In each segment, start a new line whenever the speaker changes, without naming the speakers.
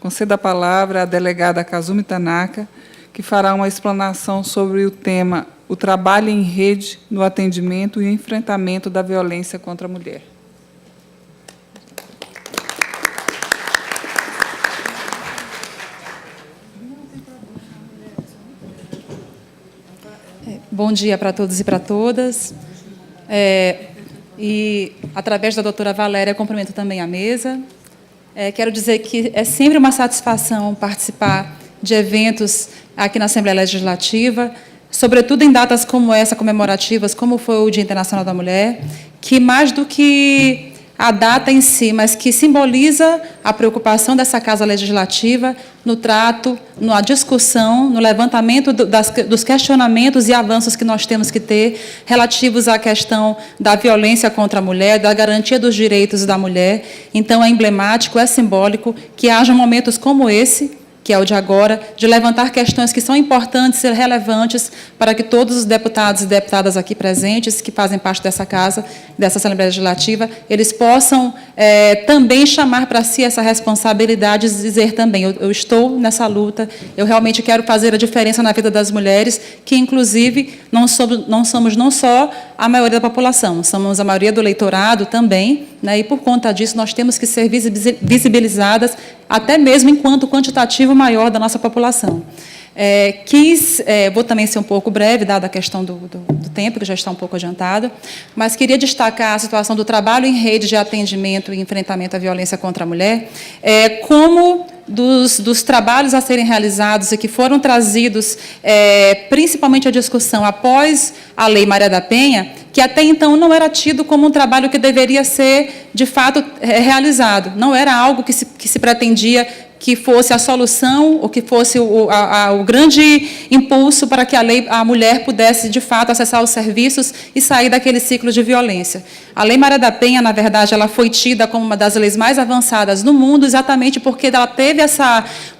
Concedo a palavra à delegada Kazumi Tanaka, que fará uma explanação sobre o tema o trabalho em rede no atendimento e o enfrentamento da violência contra a mulher.
Bom dia para todos e para todas. E, através da doutora Valéria, cumprimento também a mesa. Quero dizer que é sempre uma satisfação participar de eventos aqui na Assembleia Legislativa, sobretudo em datas como essa, comemorativas, como foi o Dia Internacional da Mulher, que, mais do que a data em si, mas que simboliza a preocupação dessa Casa Legislativa no trato, na discussão, no levantamento dos questionamentos e avanços que nós temos que ter relativos à questão da violência contra a mulher, da garantia dos direitos da mulher. Então, é emblemático, é simbólico que haja momentos como esse, que é o de agora, de levantar questões que são importantes e relevantes para que todos os deputados e deputadas aqui presentes, que fazem parte dessa casa, dessa Assembleia Legislativa, eles possam também chamar para si essa responsabilidade de dizer também, eu estou nessa luta, eu realmente quero fazer a diferença na vida das mulheres, que, inclusive, não somos não só a maioria da população, somos a maioria do eleitorado também, né, e, por conta disso, nós temos que ser visibilizadas, até mesmo enquanto quantitativo maior da nossa população. Vou também ser um pouco breve, dada a questão do tempo, que já está um pouco adiantado, mas queria destacar a situação do trabalho em rede de atendimento e enfrentamento à violência contra a mulher, como dos trabalhos a serem realizados e que foram trazidos, principalmente à discussão após a Lei Maria da Penha, que até então não era tido como um trabalho que deveria ser, de fato, realizado. Não era algo que se pretendia que fosse a solução, ou que fosse o grande impulso para que a mulher pudesse, de fato, acessar os serviços e sair daquele ciclo de violência. A Lei Maria da Penha, na verdade, ela foi tida como uma das leis mais avançadas no mundo, exatamente porque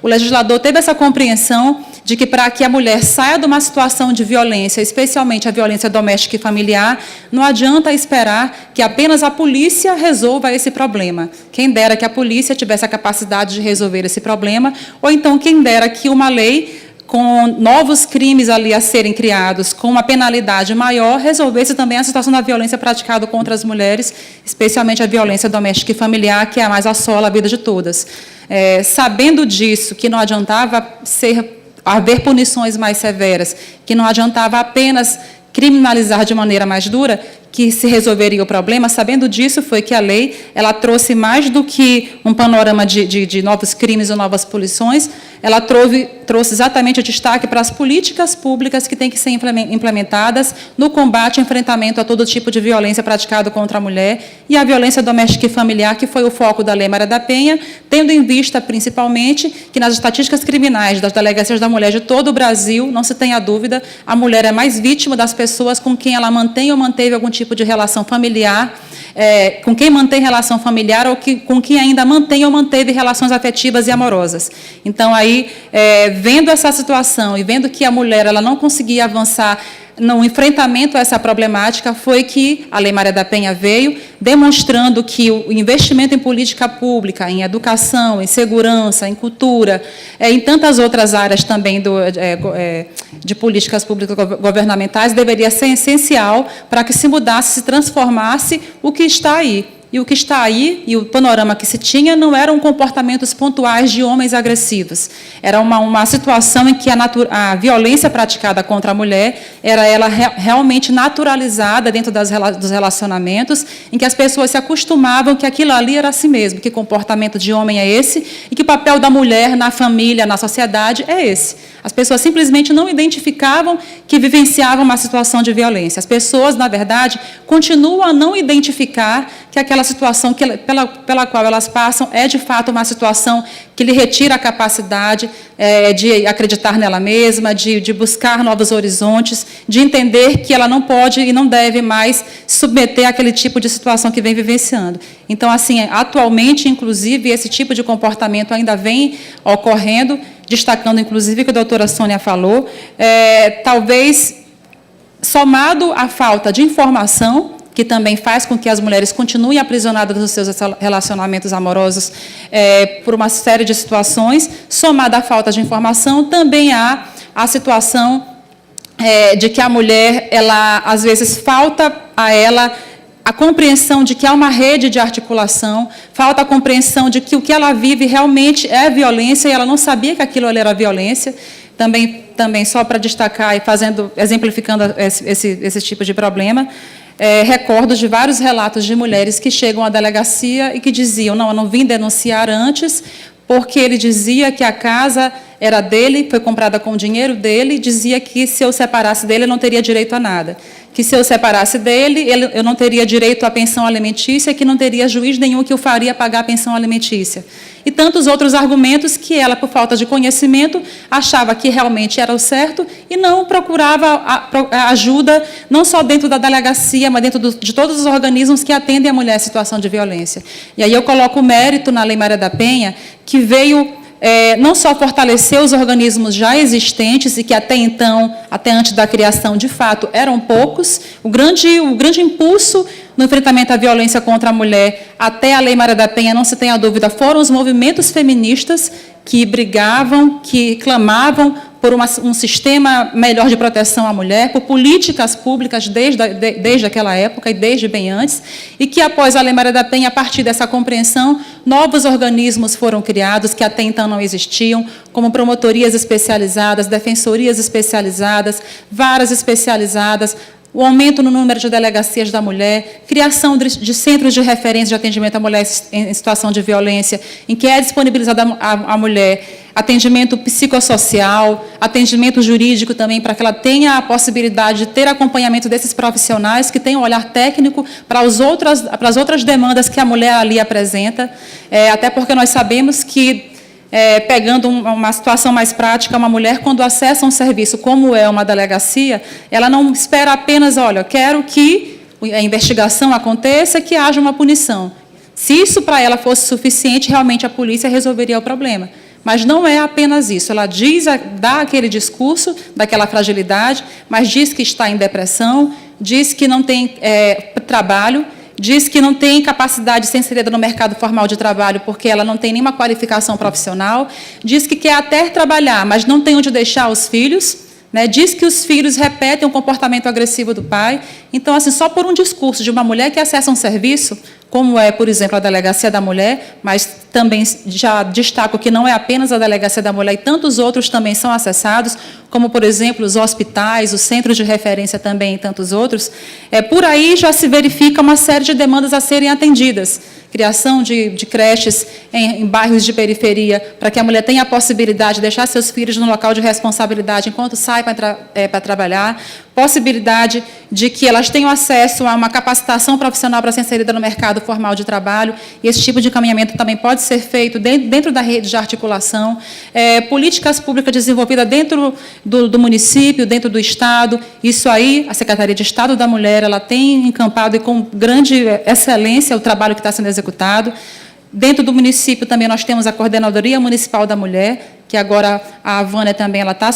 o legislador teve essa compreensão de que, para que a mulher saia de uma situação de violência, especialmente a violência doméstica e familiar, não adianta esperar que apenas a polícia resolva esse problema. Quem dera que a polícia tivesse a capacidade de resolver esse problema, ou então quem dera que uma lei com novos crimes ali a serem criados, com uma penalidade maior, resolvesse também a situação da violência praticada contra as mulheres, especialmente a violência doméstica e familiar, que é a mais assola a vida de todas. Sabendo disso, que não adiantava haver punições mais severas, que não adiantava apenas criminalizar de maneira mais dura, que se resolveria o problema, sabendo disso, foi que a lei ela trouxe mais do que um panorama de novos crimes ou novas punições, ela trouxe exatamente o destaque para as políticas públicas que têm que ser implementadas no combate e enfrentamento a todo tipo de violência praticada contra a mulher e a violência doméstica e familiar, que foi o foco da Lei Maria da Penha, tendo em vista, principalmente, que nas estatísticas criminais das delegacias da mulher de todo o Brasil, não se tenha dúvida, a mulher é mais vítima das pessoas com quem ela mantém ou manteve algum tipo de relação familiar, com quem mantém relação familiar ou com quem ainda mantém ou manteve relações afetivas e amorosas. Então, aí, vendo essa situação e vendo que a mulher ela não conseguia avançar no enfrentamento a essa problemática, foi que a Lei Maria da Penha veio, demonstrando que o investimento em política pública, em educação, em segurança, em cultura, em tantas outras áreas também de políticas públicas governamentais, deveria ser essencial para que se mudasse, se transformasse o que está aí. E o que está aí, e o panorama que se tinha, não eram comportamentos pontuais de homens agressivos. Era uma situação em que a violência praticada contra a mulher era realmente naturalizada dentro dos relacionamentos, em que as pessoas se acostumavam que aquilo ali era assim mesmo, que comportamento de homem é esse, e que o papel da mulher na família, na sociedade, é esse. As pessoas simplesmente não identificavam que vivenciavam uma situação de violência. As pessoas, na verdade, continuam a não identificar que aquela situação pela qual elas passam é, de fato, uma situação que lhe retira a capacidade de acreditar nela mesma, de buscar novos horizontes, de entender que ela não pode e não deve mais submeter àquele tipo de situação que vem vivenciando. Então, assim, atualmente, inclusive, esse tipo de comportamento ainda vem ocorrendo, destacando, inclusive, o que a doutora Sônia falou, talvez somado à falta de informação, que também faz com que as mulheres continuem aprisionadas nos seus relacionamentos amorosos por uma série de situações, somada à falta de informação, também há a situação de que a mulher, ela, às vezes, falta a ela a compreensão de que há uma rede de articulação, falta a compreensão de que o que ela vive realmente é violência, e ela não sabia que aquilo ali era violência. Também só para destacar e exemplificando esse tipo de problema, recordo de vários relatos de mulheres que chegam à delegacia e que diziam: não, eu não vim denunciar antes, porque ele dizia que a casa era dele, foi comprada com o dinheiro dele, e dizia que se eu separasse dele, eu não teria direito a nada. Que se eu separasse dele, eu não teria direito à pensão alimentícia, que não teria juiz nenhum que o faria pagar a pensão alimentícia. E tantos outros argumentos que ela, por falta de conhecimento, achava que realmente era o certo e não procurava ajuda, não só dentro da delegacia, mas dentro de todos os organismos que atendem a mulher em situação de violência. E aí eu coloco o mérito na Lei Maria da Penha, que veio não só fortalecer os organismos já existentes e que até então, até antes da criação, de fato, eram poucos. O grande impulso no enfrentamento à violência contra a mulher, até a Lei Maria da Penha, não se tenha dúvida, foram os movimentos feministas que brigavam, que clamavam por um sistema melhor de proteção à mulher, por políticas públicas desde aquela época e desde bem antes, e que, após a Lei Maria da Penha, a partir dessa compreensão, novos organismos foram criados que até então não existiam, como promotorias especializadas, defensorias especializadas, varas especializadas, o aumento no número de delegacias da mulher, criação de centros de referência de atendimento à mulher em situação de violência, em que é disponibilizada à mulher atendimento psicossocial, atendimento jurídico também, para que ela tenha a possibilidade de ter acompanhamento desses profissionais que tenham um olhar técnico para as outras demandas que a mulher ali apresenta, até porque nós sabemos que, pegando uma situação mais prática, uma mulher, quando acessa um serviço como é uma delegacia, ela não espera apenas, olha, eu quero que a investigação aconteça, que haja uma punição. Se isso para ela fosse suficiente, realmente a polícia resolveria o problema. Mas não é apenas isso. Ela dá aquele discurso daquela fragilidade, mas diz que está em depressão, diz que não tem trabalho, diz que não tem capacidade de ser inserida no mercado formal de trabalho porque ela não tem nenhuma qualificação profissional, diz que quer até trabalhar, mas não tem onde deixar os filhos, né? Diz que os filhos repetem o comportamento agressivo do pai. Então, assim, só por um discurso de uma mulher que acessa um serviço, como é, por exemplo, a Delegacia da Mulher, mas também já destaco que não é apenas a Delegacia da Mulher, e tantos outros também são acessados, como, por exemplo, os hospitais, os centros de referência também, e tantos outros. Por aí já se verifica uma série de demandas a serem atendidas. Criação de creches em bairros de periferia, para que a mulher tenha a possibilidade de deixar seus filhos no local de responsabilidade enquanto sai para trabalhar, possibilidade de que elas tenham acesso a uma capacitação profissional para ser inserida no mercado formal de trabalho, e esse tipo de encaminhamento também pode ser feito dentro da rede de articulação, políticas públicas desenvolvidas dentro do município, dentro do Estado. Isso aí, a Secretaria de Estado da Mulher, ela tem encampado e com grande excelência o trabalho que está sendo executado. Dentro do município também nós temos a Coordenadoria Municipal da Mulher, que agora a Vânia também está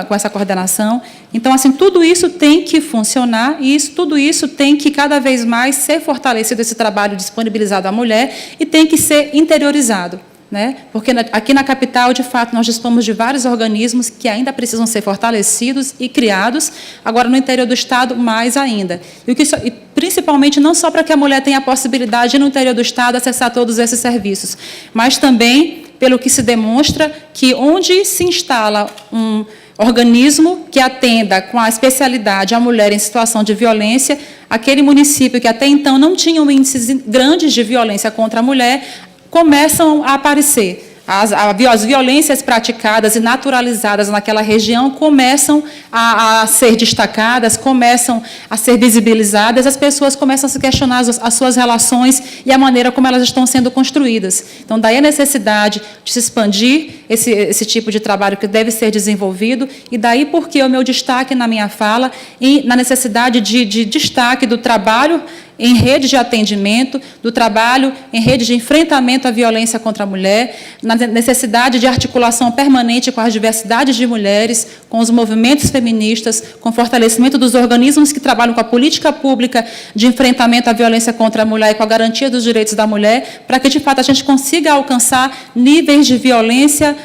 com essa coordenação. Então, assim, tudo isso tem que funcionar e tudo isso tem que cada vez mais ser fortalecido, esse trabalho disponibilizado à mulher, e tem que ser interiorizado, né? Porque aqui na capital, de fato, nós dispomos de vários organismos que ainda precisam ser fortalecidos e criados, agora no interior do Estado, mais ainda. E principalmente não só para que a mulher tenha a possibilidade, no interior do Estado, acessar todos esses serviços, mas também pelo que se demonstra que onde se instala um organismo que atenda com a especialidade a mulher em situação de violência, aquele município que até então não tinha índices grandes de violência contra a mulher, começam a aparecer. As violências praticadas e naturalizadas naquela região começam a ser destacadas, começam a ser visibilizadas, as pessoas começam a se questionar as suas relações e a maneira como elas estão sendo construídas. Então, daí a necessidade de se expandir esse tipo de trabalho que deve ser desenvolvido, e daí porque o meu destaque na minha fala, e na necessidade de destaque do trabalho em rede de atendimento, do trabalho em rede de enfrentamento à violência contra a mulher, na necessidade de articulação permanente com as diversidades de mulheres, com os movimentos feministas, com o fortalecimento dos organismos que trabalham com a política pública de enfrentamento à violência contra a mulher e com a garantia dos direitos da mulher, para que, de fato, a gente consiga alcançar níveis de violência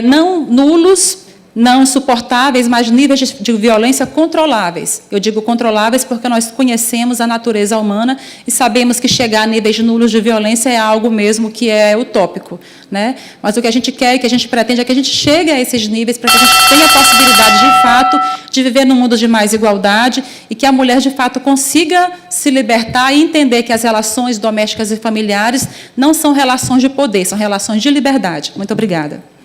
não nulos, não insuportáveis, mas níveis de violência controláveis. Eu digo controláveis porque nós conhecemos a natureza humana e sabemos que chegar a níveis nulos de violência é algo mesmo que é utópico, né? Mas o que a gente quer e que a gente pretende é que a gente chegue a esses níveis para que a gente tenha a possibilidade, de fato, de viver num mundo de mais igualdade e que a mulher, de fato, consiga se libertar e entender que as relações domésticas e familiares não são relações de poder, são relações de liberdade. Muito obrigada.